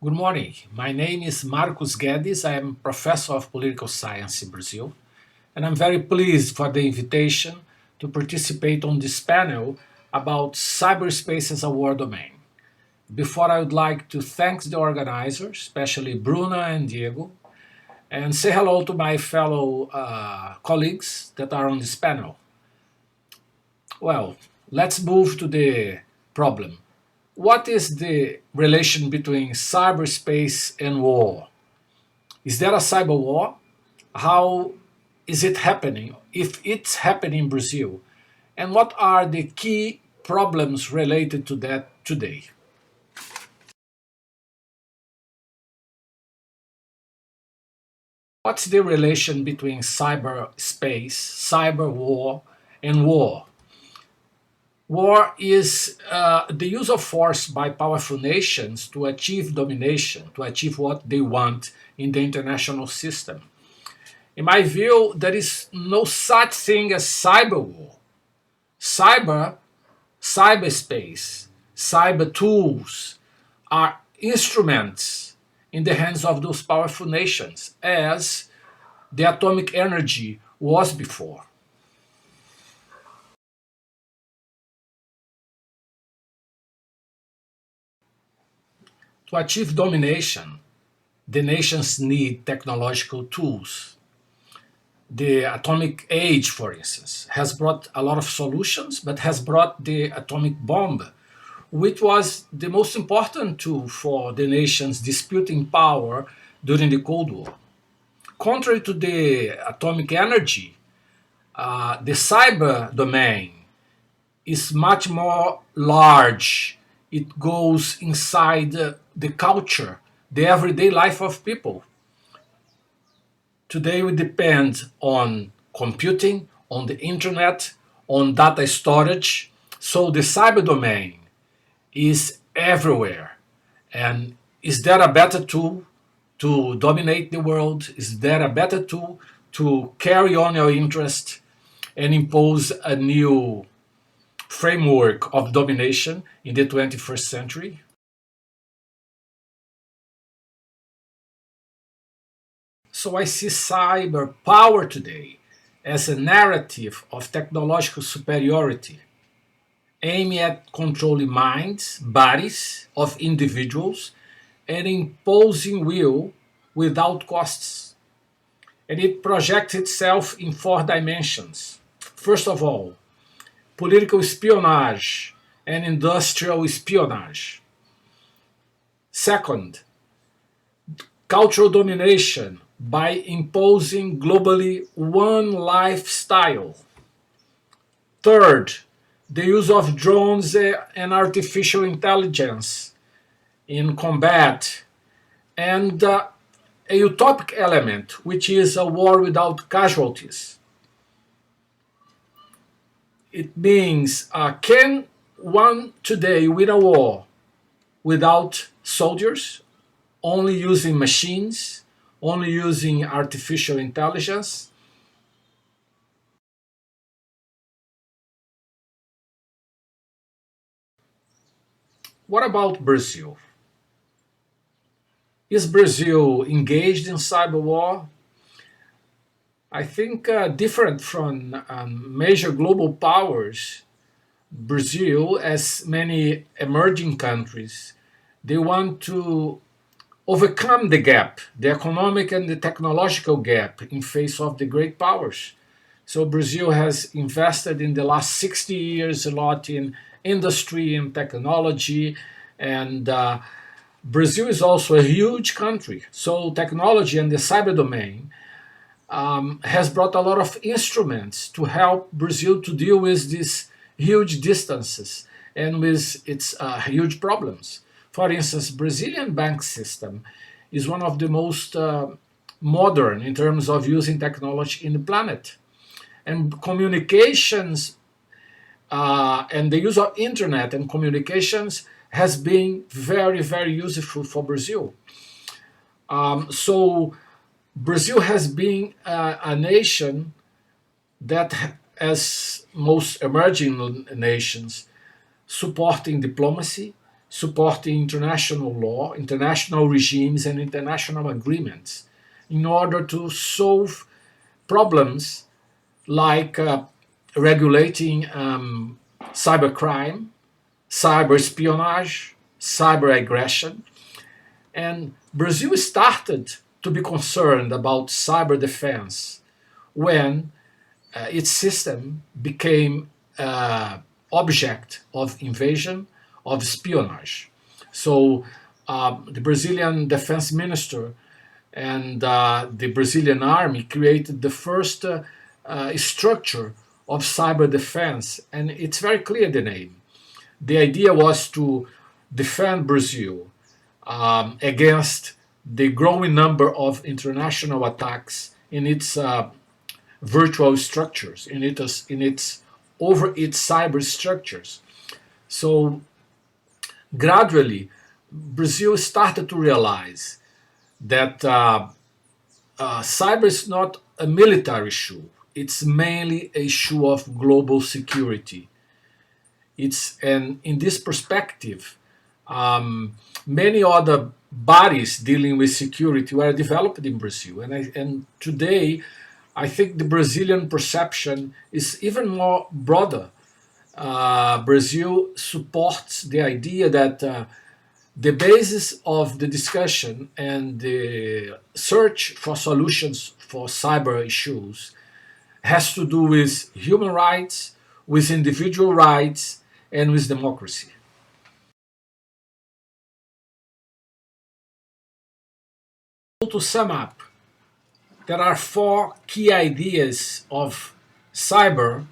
Good morning. My name is Marcos Guedes. I am professor of political science in Brazil, and I'm very pleased for the invitation to participate on this panel about cyberspace as a war domain. Before, I would like to thank the organizers, especially Bruna and Diego, and say hello to my fellow colleagues that are on this panel. Well, let's move to the problem. What is the relation between cyberspace and war? Is there a cyber war? How is it happening? If it's happening in Brazil? And what are the key problems related to that today? What's the relation between cyberspace, cyber war, and war? War is the use of force by powerful nations to achieve domination, to achieve what they want in the international system. In my view, there is no such thing as cyber war. Cyber, cyberspace, cyber tools are instruments in the hands of those powerful nations, as the atomic energy was before. To achieve domination, the nations need technological tools. The atomic age, for instance, has brought a lot of solutions, but has brought the atomic bomb, which was the most important tool for the nations disputing power during the Cold War. Contrary to the atomic energy, the cyber domain is much more large. It goes inside the culture, the everyday life of people. Today we depend on computing, on the internet, on data storage. So the cyber domain is everywhere. And is there a better tool to dominate the world? Is there a better tool to carry on your interest and impose a new framework of domination in the 21st century? So I see cyber power today as a narrative of technological superiority, aiming at controlling minds, bodies of individuals, and imposing will without costs. And it projects itself in four dimensions. First of all, political espionage and industrial espionage. Second, cultural domination by imposing globally one lifestyle. Third, the use of drones and artificial intelligence in combat. And a utopic element, which is a war without casualties. It means can one today win a war without soldiers, only using machines, only using artificial intelligence? What about Brazil? Is Brazil engaged in cyber war? I think different from major global powers, Brazil, as many emerging countries, they want to overcome the gap, the economic and the technological gap in face of the great powers. So Brazil has invested in the last 60 years a lot in industry and technology, and Brazil is also a huge country. So technology and the cyber domain has brought a lot of instruments to help Brazil to deal with these huge distances and with its huge problems. For instance, Brazilian bank system is one of the most modern in terms of using technology in the planet. And communications and the use of internet and communications has been very, very useful for Brazil. So Brazil has been a nation that, as most emerging nations, supporting diplomacy, supporting international law, international regimes, and international agreements in order to solve problems like regulating cybercrime, cyber espionage, cyber aggression. And Brazil started to be concerned about cyber defense when its system became object of invasion, of espionage. So the Brazilian defense minister and the Brazilian army created the first structure of cyber defense, and it's very clear the name. The idea was to defend Brazil against the growing number of international attacks in its virtual structures, in its over its cyber structures. So gradually, Brazil started to realize that cyber is not a military issue. It's mainly an issue of global security. And in this perspective, many other bodies dealing with security were developed in Brazil, and today, I think the Brazilian perception is even more broader. Brazil supports the idea that the basis of the discussion and the search for solutions for cyber issues has to do with human rights, with individual rights, and with democracy. To sum up, there are four key ideas of cyber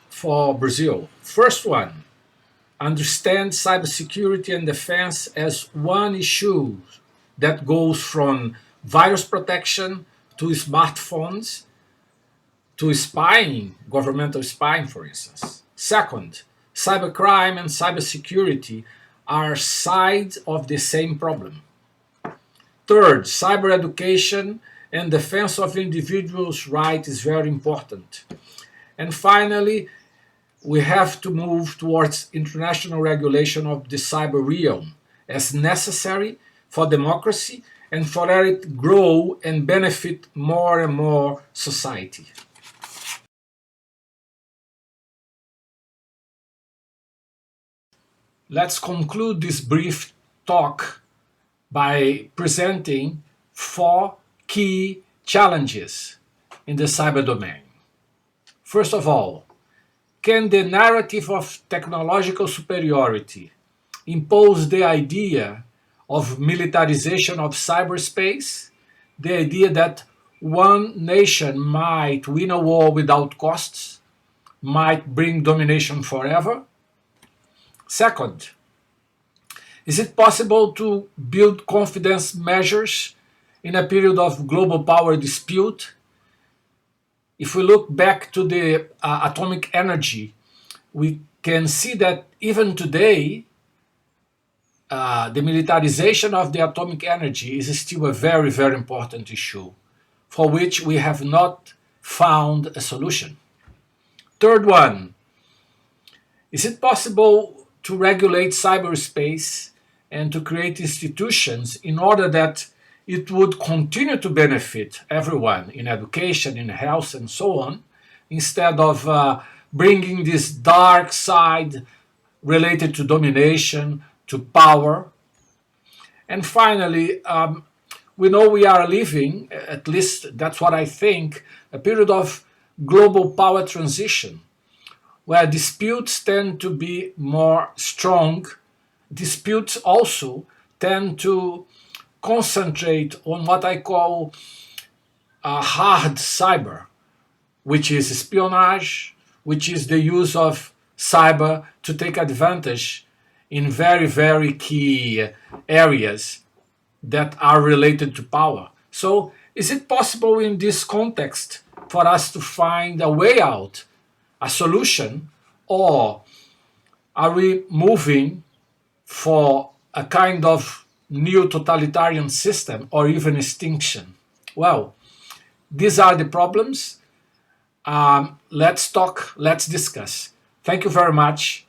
for Brazil. First one, understand cybersecurity and defense as one issue that goes from virus protection to smartphones to spying, governmental spying, for instance. Second, cybercrime and cybersecurity are sides of the same problem. Third, cyber education and defense of individuals' rights is very important. And finally, we have to move towards international regulation of the cyber realm as necessary for democracy and for it grow and benefit more and more society. Let's conclude this brief talk by presenting four key challenges in the cyber domain. First of all, can the narrative of technological superiority impose the idea of militarization of cyberspace, the idea that one nation might win a war without costs, might bring domination forever? Second, is it possible to build confidence measures in a period of global power dispute? If we look back to the atomic energy, we can see that even today, the militarization of the atomic energy is still a very, very important issue for which we have not found a solution. Third one, is it possible to regulate cyberspace and to create institutions in order that it would continue to benefit everyone in education, in health, and so on, instead of bringing this dark side related to domination, to power? And finally, we know we are living, at least that's what I think, a period of global power transition, where disputes tend to be more strong. Disputes also tend to concentrate on what I call hard cyber, which is espionage, which is the use of cyber to take advantage in very, very key areas that are related to power. So, is it possible in this context for us to find a way out, a solution, or are we moving for a kind of new totalitarian system or even extinction? Well, these are the problems. Let's talk, let's discuss. Thank you very much.